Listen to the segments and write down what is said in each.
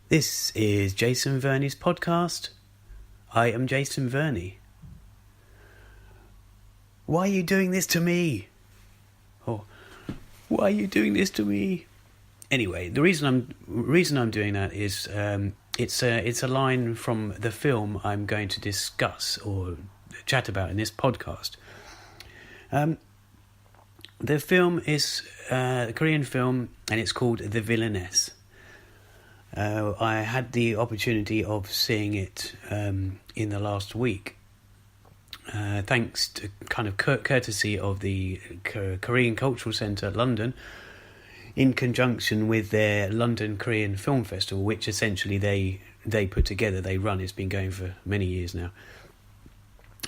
This is Jason Verney's podcast. I am Jason Verney. Why are you doing this to me? Or, why are you doing this to me? Anyway, the reason I'm doing that is it's a line from the film I'm going to discuss or chat about in this podcast. The film is a Korean film, and it's called The Villainess. I had the opportunity of seeing it in the last week, thanks to kind of courtesy of the Korean Cultural Centre, London, in conjunction with their London Korean Film Festival, which essentially they put together, they run. It's been going for many years now.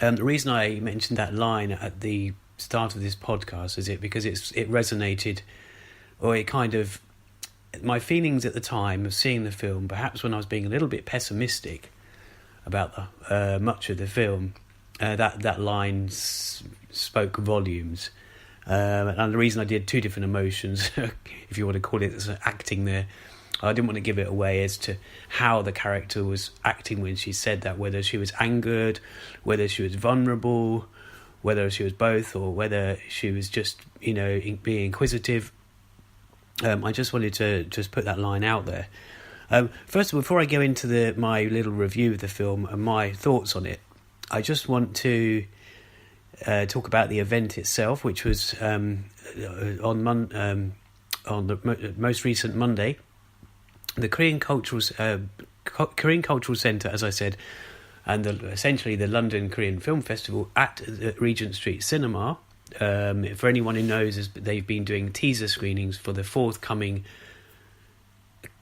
The reason I mentioned that line at the start of this podcast is because it resonated, or it kind of, my feelings at the time of seeing the film, perhaps when I was being a little bit pessimistic about much of the film, that line spoke volumes. And the reason I did two different emotions, if you want to call it as acting there, I didn't want to give it away as to how the character was acting when she said that, whether she was angered, whether she was vulnerable, whether she was both, or whether she was just, being inquisitive. I just wanted to just put that line out there. First of all, before I go into my little review of the film and my thoughts on it, I just want to talk about the event itself, which was on the most recent Monday. The Korean Cultural Centre, as I said, and essentially the London Korean Film Festival at Regent Street Cinema. For anyone who knows, they've been doing teaser screenings for the forthcoming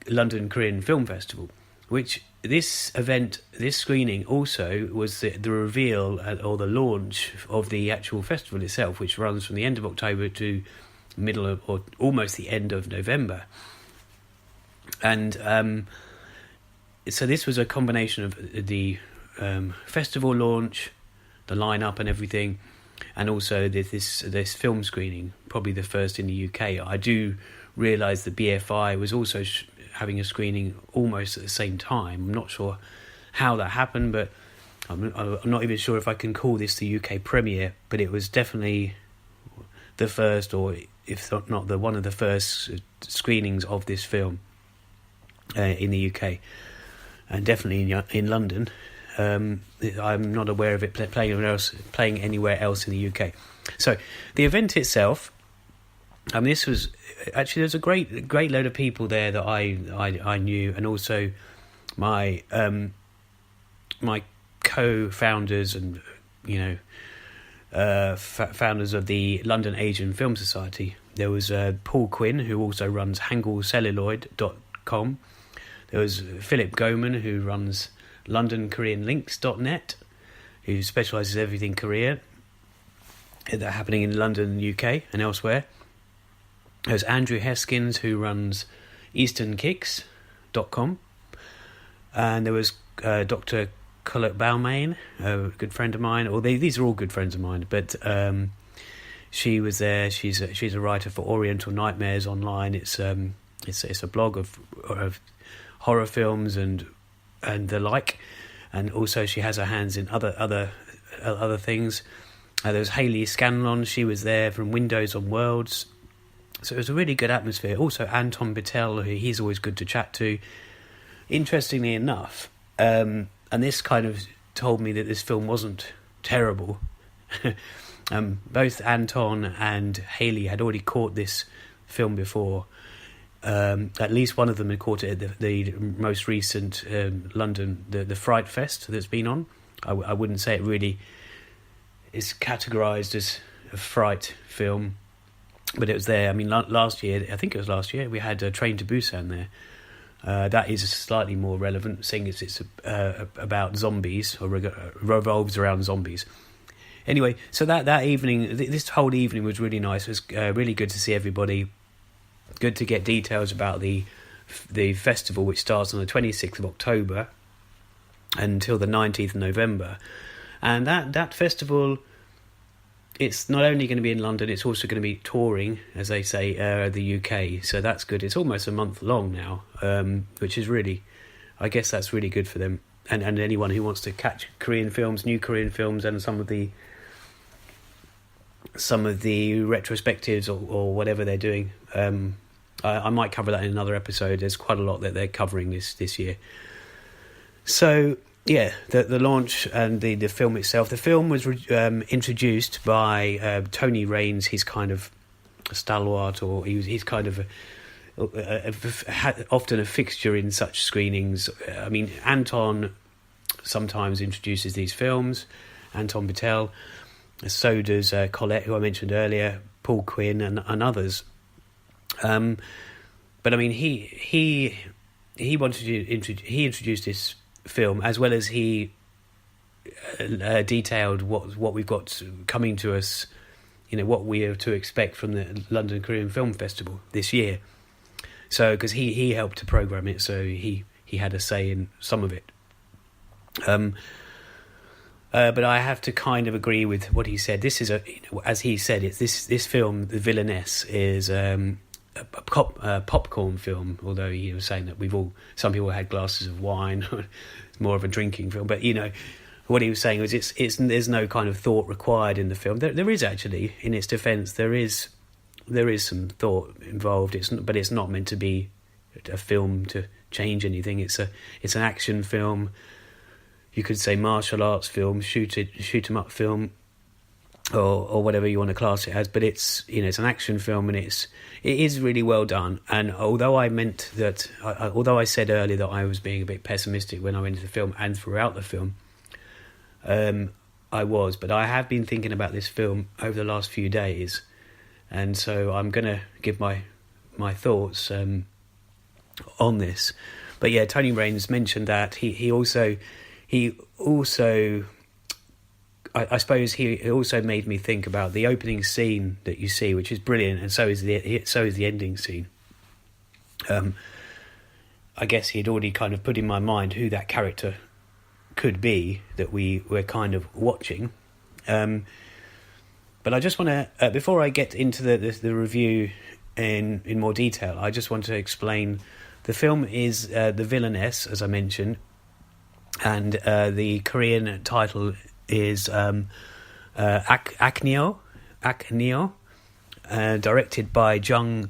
London Korean Film Festival, which this screening also was the reveal or the launch of the actual festival itself, which runs from the end of October to middle of, or almost the end of November. And so this was a combination of the festival launch, the lineup and everything, and also this film screening, probably the first in the UK. I do realise the BFI was also having a screening almost at the same time. I'm not sure how that happened, but I'm not even sure if I can call this the UK premiere, but it was definitely the first, or if not one of the first screenings of this film in the UK, and definitely in London. I'm not aware of it playing anywhere else in the UK. So the event itself, this was actually, there's a great load of people there that I knew, and also my my co-founders and founders of the London Asian Film Society. There was Paul Quinn, who also runs HangulCelluloid.com. There was Philip Goman, who runs LondonKoreanLinks.net, who specialises in everything Korean that are happening in London, UK, and elsewhere. There's Andrew Heskins, who runs EasternKicks.com, and there was Dr. Colette Balmain, a good friend of mine. Or these are all good friends of mine, but she was there. She's a writer for Oriental Nightmares online. It's a blog of horror films and the like, and also she has her hands in other things. There was Hayley Scanlon. She was there from Windows on Worlds. So it was a really good atmosphere. Also Anton Bitel, who he's always good to chat to. Interestingly enough, and this kind of told me that this film wasn't terrible. Both Anton and Hayley had already caught this film before. At least one of them had caught it at the most recent London, the Fright Fest that's been on. I wouldn't say it really is categorised as a fright film, but it was there. I mean, last year, we had Train to Busan there. That is slightly more relevant, seeing as it's about zombies, or revolves around zombies. Anyway, so that evening, this whole evening was really nice. It was really good to see everybody. Good to get details about the festival, which starts on the 26th of October until the 19th of November. And that festival, it's not only going to be in London, it's also going to be touring, as they say, the UK. So that's good. It's almost a month long now, which is really, I guess that's really good for them, and anyone who wants to catch Korean films, new Korean films, and some of the retrospectives or whatever they're doing. I might cover that in another episode. There's quite a lot that they're covering this year. So yeah, the launch and the film itself. The film was introduced by Tony Raines. He's kind of a stalwart, or he's kind of often a fixture in such screenings. I mean, Anton sometimes introduces these films, Anton Bitel. So does Colette, who I mentioned earlier, Paul Quinn, and others. But I mean, he wanted to he introduced this film, as well as he detailed what we've got coming to us. What we are to expect from the London Korean Film Festival this year. So, because he helped to program it, so he had a say in some of it. But I have to kind of agree with what he said. This is as he said, it's this film, The Villainess, is a popcorn film. Although he was saying that some people had glasses of wine. It's more of a drinking film. But what he was saying was there's no kind of thought required in the film. There is actually, in its defence, there is some thought involved. But it's not meant to be a film to change anything. It's an action film. You could say martial arts film, shoot 'em up film, or whatever you want to class it as. But it's it's an action film, and it is really well done. And although I said earlier that I was being a bit pessimistic when I went into the film and throughout the film, I was. But I have been thinking about this film over the last few days, and so I'm going to give my thoughts on this. But yeah, Tony Raines mentioned that he also. I suppose he also made me think about the opening scene that you see, which is brilliant, and so is the ending scene. I guess he'd already kind of put in my mind who that character could be that we're kind of watching. But I just want to, before I get into the review in more detail, I just want to explain the film is The Villainess, as I mentioned. And the Korean title is Akneo, directed by Jung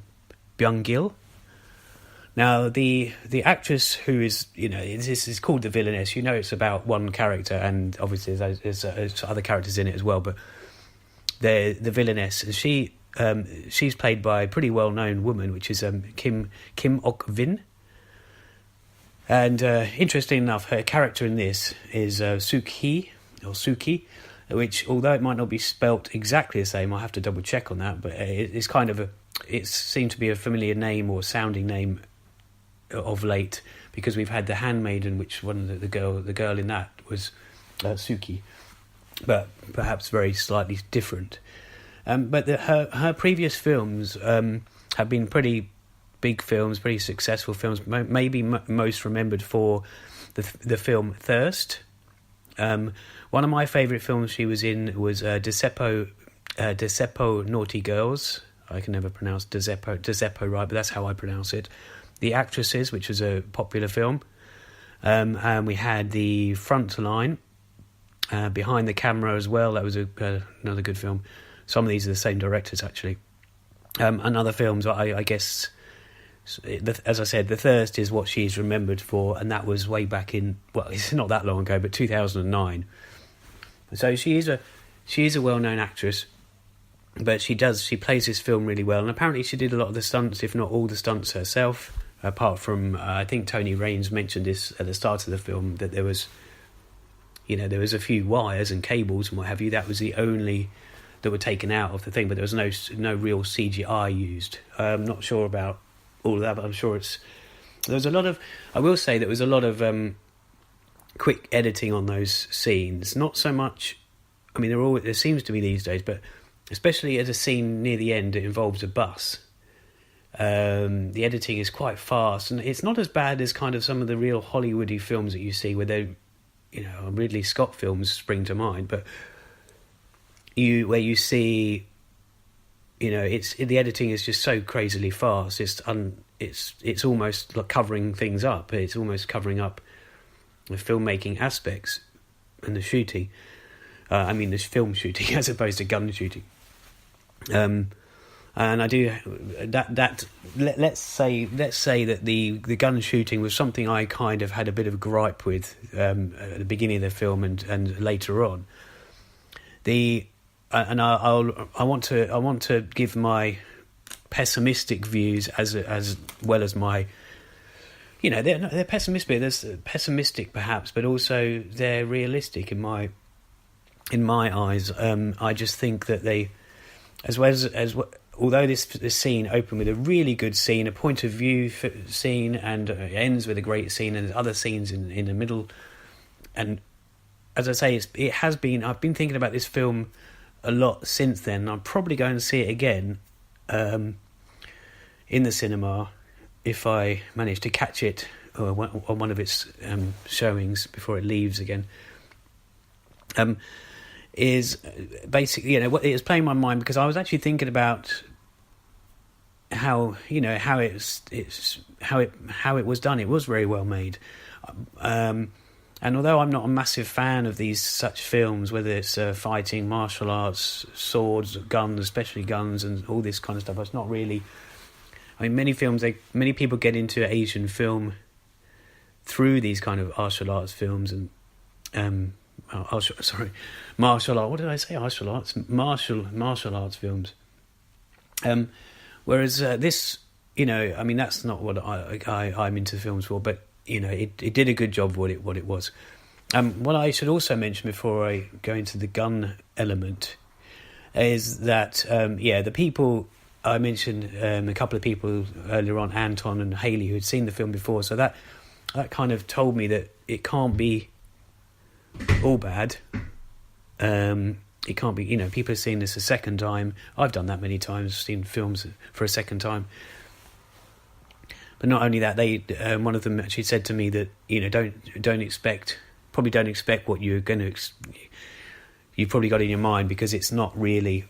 Byung-gil. Now, the actress who is, this is called The Villainess. It's about one character, and obviously there's other characters in it as well. But the Villainess, she's played by a pretty well-known woman, which is Kim Ok-vin. And interesting enough, her character in this is Suki, which, although it might not be spelt exactly the same, I'll have to double check on that. But it's kind of it seemed to be a familiar name or sounding name of late, because we've had The Handmaiden, which one of the girl in that was Suki, but perhaps very slightly different. But her previous films have been pretty big films, pretty successful films, maybe most remembered for the film Thirst. One of my favourite films she was in was Deceppo Naughty Girls. I can never pronounce Deceppo right, but that's how I pronounce it. The Actresses, which was a popular film. And we had The Front Line, Behind the Camera as well. That was another good film. Some of these are the same directors, actually. And other films, I guess... As I said, The Thirst is what she's remembered for, and that was way back in, it's not that long ago, but 2009. So she is a well-known actress, but she plays this film really well, and apparently she did a lot of the stunts, if not all the stunts herself, apart from, I think Tony Raines mentioned this at the start of the film, that there was a few wires and cables and what have you. That was the only that were taken out of the thing, but there was no real CGI used. I'm not sure about all of that, but I'm sure there was a lot of quick editing on those scenes. Not so much, I mean, there seems to be these days, but especially at a scene near the end, it involves a bus. The editing is quite fast, and it's not as bad as kind of some of the real Hollywoody films that you see, where they, Ridley Scott films spring to mind, but where you see, the editing is just so crazily fast. it's almost like covering things up. It's almost covering up the filmmaking aspects and the shooting. The film shooting as opposed to gun shooting. And I do that. Let's say that the gun shooting was something I kind of had a bit of a gripe with at the beginning of the film and later on. I want to give my pessimistic views as well as my, they're pessimistic. There's pessimistic perhaps, but also they're realistic in my eyes. I just think that they, although this scene opened with a really good scene, a point of view scene, and ends with a great scene, and there's other scenes in the middle, and as I say, I've been thinking about this film a lot since then. I'm probably going to see it again in the cinema if I manage to catch it on one of its showings before it leaves again. Is basically, what it was playing my mind, because I was actually thinking about how it was done. It was very well made, and although I'm not a massive fan of these such films, whether it's fighting, martial arts, swords, guns, especially guns, and all this kind of stuff, it's not really. Many people get into Asian film through these kind of martial arts films and martial art. What did I say? Martial arts, martial arts films. Whereas this, that's not what I'm into films for. But it did a good job what it was. What I should also mention before I go into the gun element is that the people I mentioned, a couple of people earlier on, Anton and Haley, who had seen the film before. So that kind of told me that it can't be all bad. It can't be, people have seen this a second time. I've done that many times, seen films for a second time. But not only that, they one of them actually said to me that don't expect what you're going to you've probably got in your mind, because it's not really,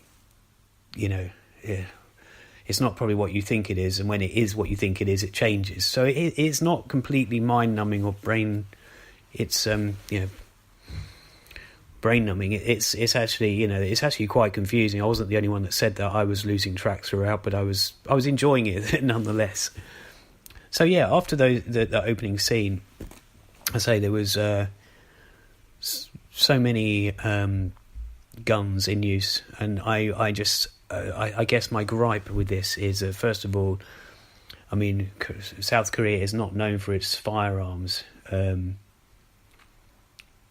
it's not probably what you think it is, and when it is what you think it is, it changes. So it's not completely mind numbing or brain. It's brain numbing. It's actually it's actually quite confusing. I wasn't the only one that said that. I was losing track throughout, but I was enjoying it nonetheless. So after the opening scene, I say there was so many guns in use, and I guess my gripe with this is first of all, South Korea is not known for its firearms.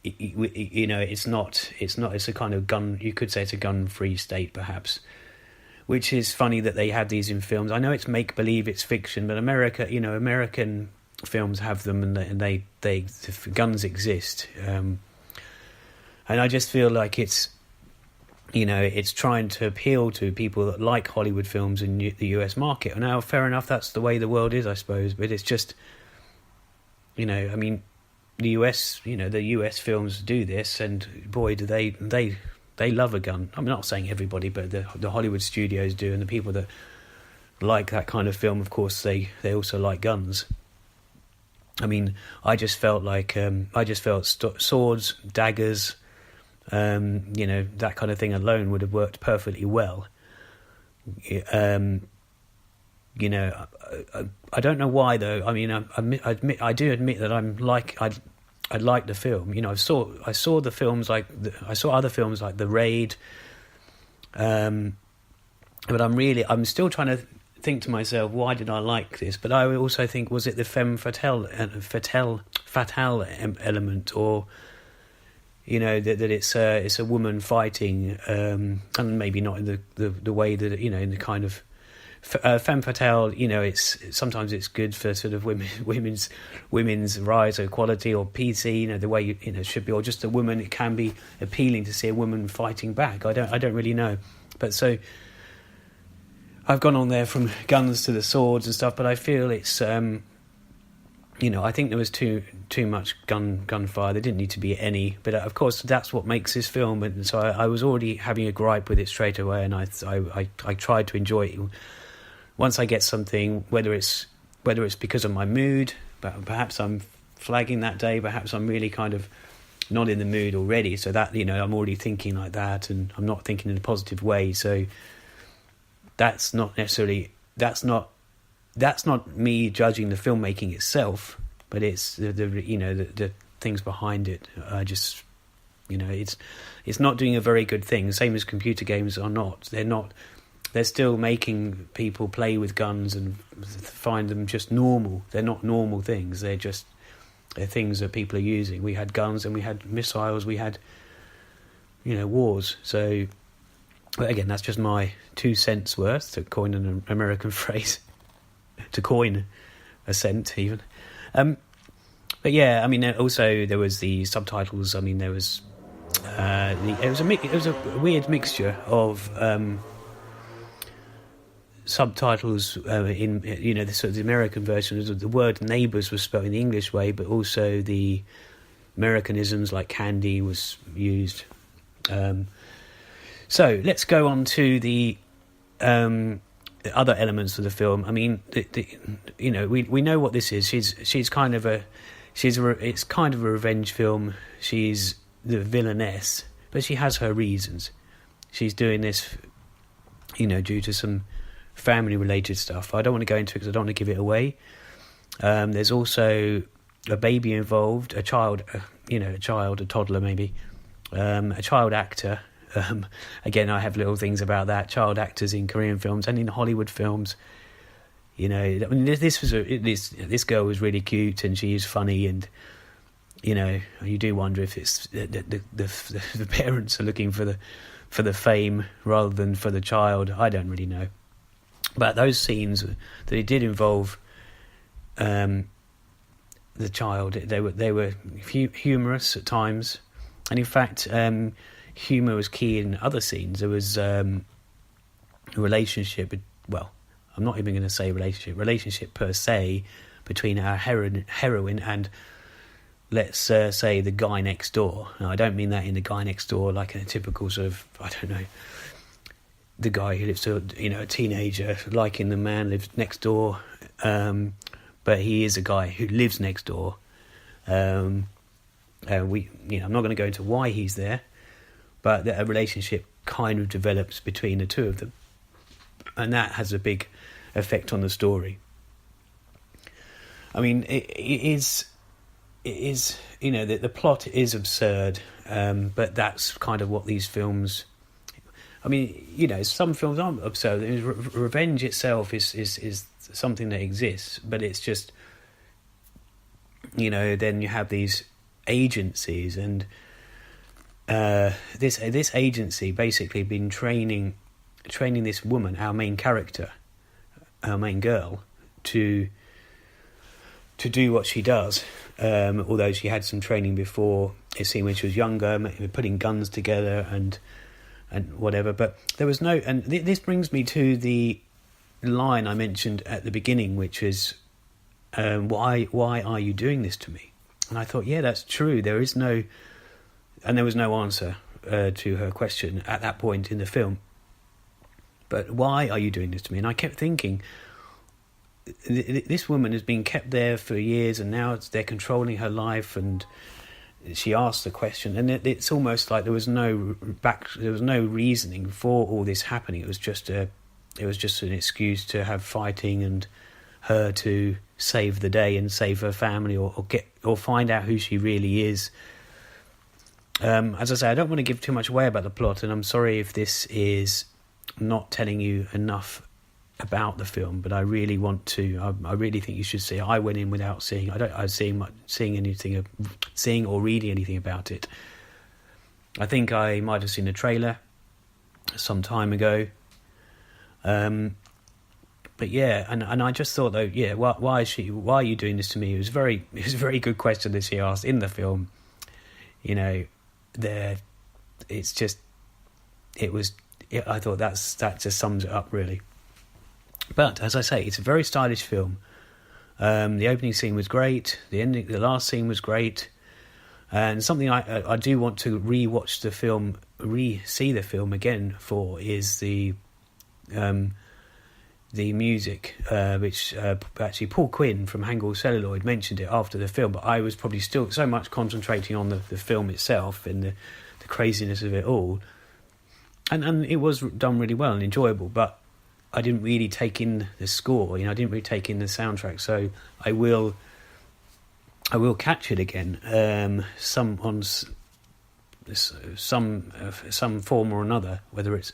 It's a kind of gun. You could say it's a gun-free state, perhaps. Which is funny that they have these in films. I know it's make believe, it's fiction, but American films have them, and the guns exist. And I just feel like it's trying to appeal to people that like Hollywood films in the US market. Now, fair enough, that's the way the world is, I suppose. But it's just, the US, the US films do this, and boy, do they love a gun. I'm not saying everybody, but the Hollywood studios do, and the people that like that kind of film, of course, they also like guns. I just felt like swords, daggers, that kind of thing alone would have worked perfectly well. I don't know why though. I do admit that I liked the film. I saw the films I saw other films like The Raid. But I'm still trying to think to myself, why did I like this? But I also think, was it the femme fatale element, or that it's a woman fighting, and maybe not in the way that in the kind of femme fatale. Sometimes it's good for sort of women's rise or equality or PC. The way it should be, or just a woman. It can be appealing to see a woman fighting back. I don't really know, but so I've gone on there from guns to the swords and stuff. But I feel it's I think there was too much gunfire. There didn't need to be any, but of course that's what makes this film. And so I was already having a gripe with it straight away, and I tried to enjoy it. Once I get something, whether it's whether it's because of my mood, but perhaps I'm flagging that day, perhaps I'm really kind of not in the mood already, so that, I'm already thinking like that, and I'm not thinking in a positive way. So that's not me judging the filmmaking itself, but it's the things behind it. I just, it's not doing a very good thing. Same as computer games are not. They're still making people play with guns and find them just normal. They're not normal things. They're things that people are using. We had guns and we had missiles. We had, wars. So, but again, that's just my 2 cents worth, to coin an American phrase. To coin a cent, even. But yeah, I mean, also there was the subtitles. I mean, there was it was a weird mixture of subtitles in the sort of the American version. The word neighbours was spelled in the English way, but also the Americanisms like candy was used. So let's go on to the other elements of the film. I mean, we know what this is. It's kind of a revenge film. She's the villainess, but she has her reasons. She's doing this, due to some family-related stuff. I don't want to go into it because I don't want to give it away. There's also a baby involved, a child, a toddler maybe, a child actor. Again, I have little things about that. Child actors in Korean films and in Hollywood films. I mean, this girl was really cute and she is funny, and you do wonder if it's the parents are looking for the fame rather than for the child. I don't really know, but those scenes that it did involve the child, they were humorous at times, and in fact, humour was key in other scenes. There was a relationship. Well, I'm not even going to say relationship per se between our heroine and, let's say, the guy next door. Now, I don't mean that in the guy next door like a typical sort of, I don't know, the guy who lives, a teenager liking the man lives next door, but he is a guy who lives next door. I'm not going to go into why he's there, but a relationship kind of develops between the two of them, and that has a big effect on the story. I mean, it is the plot is absurd, but that's kind of what these films. I mean, some films aren't absurd. Revenge itself is something that exists, but it's just, then you have these agencies, and this agency basically been training this woman, our main character, our main girl, to do what she does. Although she had some training before, it seemed, when she was younger, putting guns together and whatever. But there was no, and this brings me to the line I mentioned at the beginning, which is, why are you doing this to me? And I thought, yeah, that's true. There was no answer to her question at that point in the film. But why are you doing this to me? And I kept thinking, this woman has been kept there for years, and now they're controlling her life. And she asked the question, and it's almost like there was no reasoning for all this happening. It was just an excuse to have fighting and her to save the day and save her family, or find out who she really is. As I say, I don't want to give too much away about the plot, and I'm sorry if this is not telling you enough about the film, but I really want to. I really think you should see it. I went in without seeing. Seeing or reading anything about it. I think I might have seen a trailer some time ago. But yeah, and I just thought, though, yeah, why are you doing this to me? It was a very good question that she asked in the film. I thought that just sums it up, really. But as I say, it's a very stylish film. The opening scene was great. The last scene was great. And something I do want to re-see the film again for is the the music, which actually Paul Quinn from Hangul Celluloid mentioned it after the film, but I was probably still so much concentrating on the film itself and the craziness of it all, and it was done really well and enjoyable, but I didn't really take in the score, I didn't really take in the soundtrack, so I will catch it again, some form or another, whether it's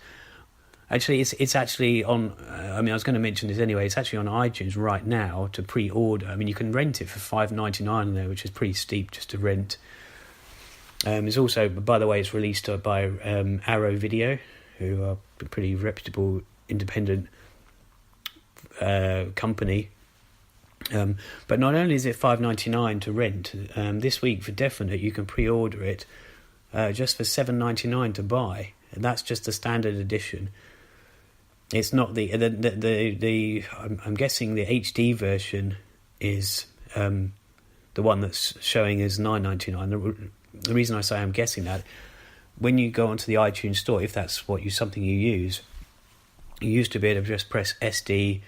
actually it's actually on. I was going to mention this anyway. It's actually on iTunes right now to pre-order. You can rent it for $5.99 there, which is pretty steep just to rent. It's also, by the way, it's released by Arrow Video, who are a pretty reputable independent company. But not only is it $5.99 to rent, this week for definite you can pre-order it just for $7.99 to buy, and that's just the standard edition. It's not the I'm guessing the HD version is the one that's showing as $9.99. The reason I say I'm guessing that, when you go onto the iTunes store, if that's something you use, you used to be able to just press SD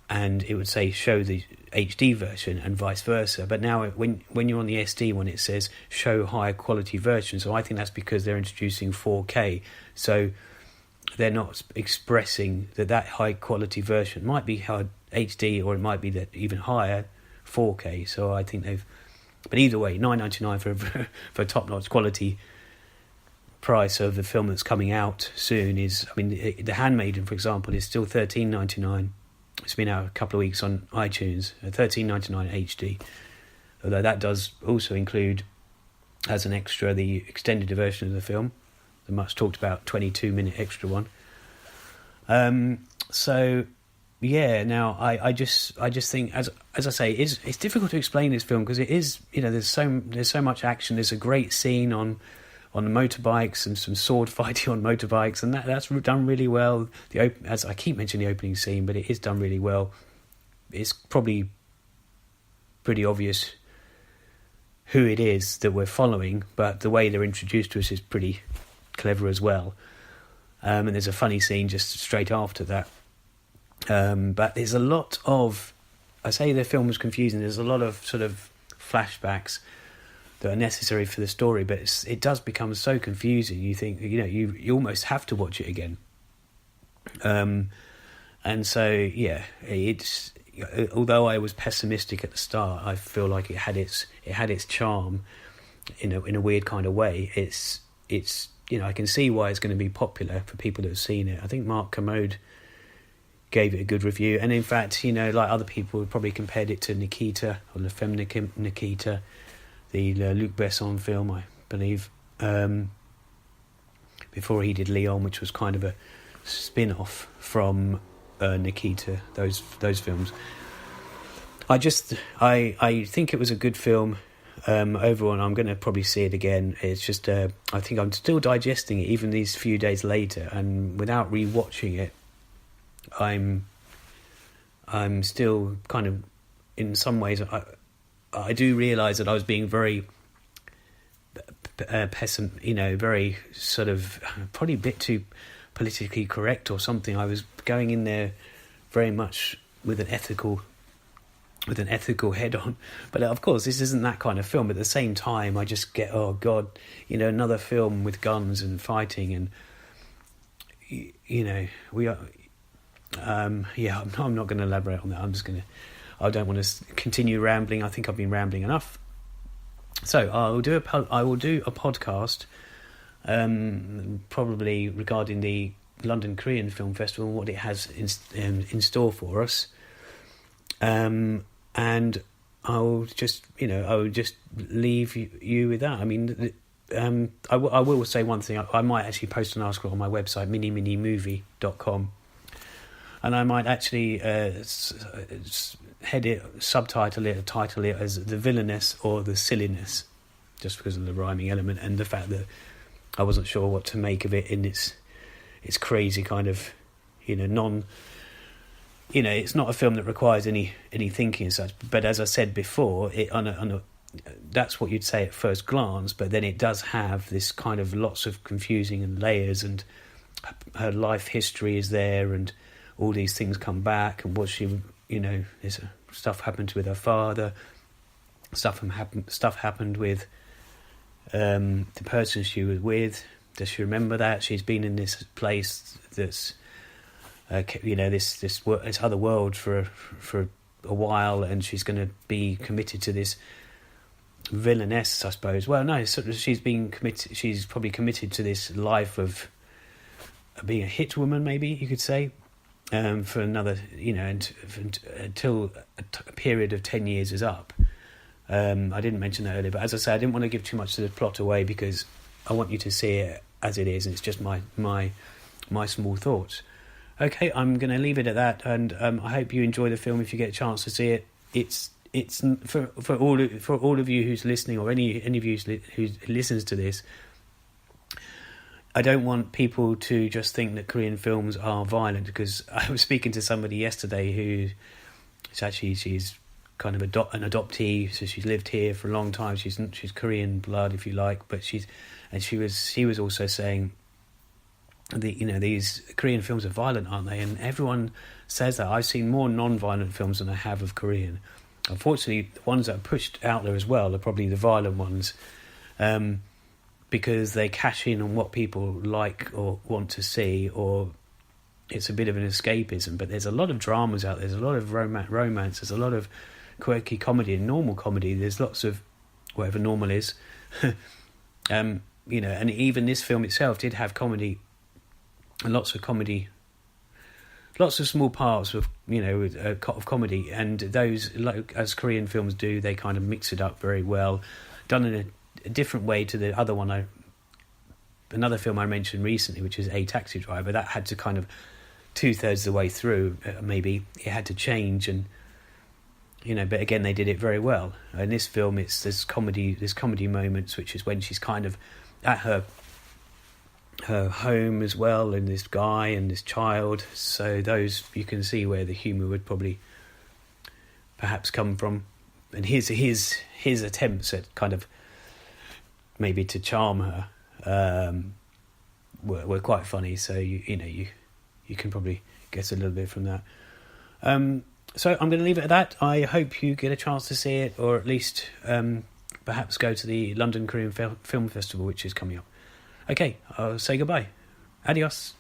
and it would say show the HD version and vice versa. But now when you're on the SD one, it says show higher quality version. So I think that's because they're introducing 4K. So they're not expressing that high quality version might be HD, or it might be that even higher 4K. So I think but either way, $9.99 for a top-notch quality price of the film that's coming out soon is, The Handmaiden, for example, is still $13.99. It's been out a couple of weeks on iTunes, $13.99 HD. Although that does also include, as an extra, the extended version of the film, the much talked about 22-minute extra one. So yeah, now I just think, as I say, it's difficult to explain this film because it is, there's so much action. There's a great scene on the motorbikes and some sword fighting on motorbikes, and that's done really well. As I keep mentioning the opening scene, but it is done really well. It's probably pretty obvious who it is that we're following, but the way they're introduced to us is pretty clever as well. And there's a funny scene just straight after that. But there's a lot of, I say the film was confusing, there's a lot of sort of flashbacks that are necessary for the story, but it does become so confusing. You think, you almost have to watch it again. And so, yeah, it's, although I was pessimistic at the start, I feel like it had its charm in a weird kind of way. It's I can see why it's going to be popular for people that have seen it. I think Mark Kermode gave it a good review, and in fact, like other people probably compared it to Nikita, or La Femme Nikita, the Luc Besson film, I believe, before he did Leon, which was kind of a spin-off from Nikita, those films. I think it was a good film overall, and I'm going to probably see it again. It's just I think I'm still digesting it even these few days later, and without rewatching it, I'm still kind of, in some ways, I do realise that I was being very very sort of, probably a bit too politically correct or something. I was going in there very much with an ethical head on, but of course this isn't that kind of film. But at the same time, I just get, oh god, another film with guns and fighting, and we are. I'm not going to elaborate on that. I don't want to continue rambling. I think I've been rambling enough. So I will do a podcast, probably regarding the London Korean Film Festival and what it has in store for us. And I'll just leave you with that. I will say one thing. I might actually post an article on my website, minimovie.com. And I might actually subtitle it, or title it as The Villainess or The Silliness, just because of the rhyming element and the fact that I wasn't sure what to make of it in its crazy kind of, it's not a film that requires any thinking and such. But as I said before, that's what you'd say at first glance, but then it does have this kind of lots of confusing and layers, and her life history is there, and all these things come back, and was she, there's stuff happened with her father, stuff happened with the person she was with. Does she remember that she's been in this place that's this other world for a while, and she's going to be committed to this villainess, I suppose. Well, no, she's probably committed to this life of being a hit woman, maybe you could say, for another, until a period of 10 years is up. I didn't mention that earlier, but as I say, I didn't want to give too much of the plot away because I want you to see it as it is, and it's just my small thoughts. Okay, I'm going to leave it at that, and I hope you enjoy the film if you get a chance to see it. It's for all of you who's listening, or any of you who listens to this. I don't want people to just think that Korean films are violent, because I was speaking to somebody yesterday she's kind of an adoptee, so she's lived here for a long time. She's Korean blood, if you like, but she was also saying these Korean films are violent, aren't they? And everyone says that. I've seen more non-violent films than I have of Korean. Unfortunately, the ones that are pushed out there as well are probably the violent ones, because they cash in on what people like or want to see, or it's a bit of an escapism. But there's a lot of dramas out there. There's a lot of romance. There's a lot of quirky comedy and normal comedy. There's lots of whatever normal is. And even this film itself did have comedy, and lots of small parts of of comedy, and those, like as Korean films do, they kind of mix it up very well, done in a different way to the other one. Another film I mentioned recently, which is A Taxi Driver, that had to kind of 2/3 of the way through, maybe it had to change, and but again they did it very well. In this film, there's comedy moments, which is when she's kind of at her home as well, and this guy and this child, so those you can see where the humour would probably perhaps come from, and his attempts at kind of maybe to charm her were quite funny, so you can probably get a little bit from that. So I'm going to leave it at that. I hope you get a chance to see it, or at least perhaps go to the London Korean Film Festival, which is coming up. Okay, I'll say goodbye. Adios.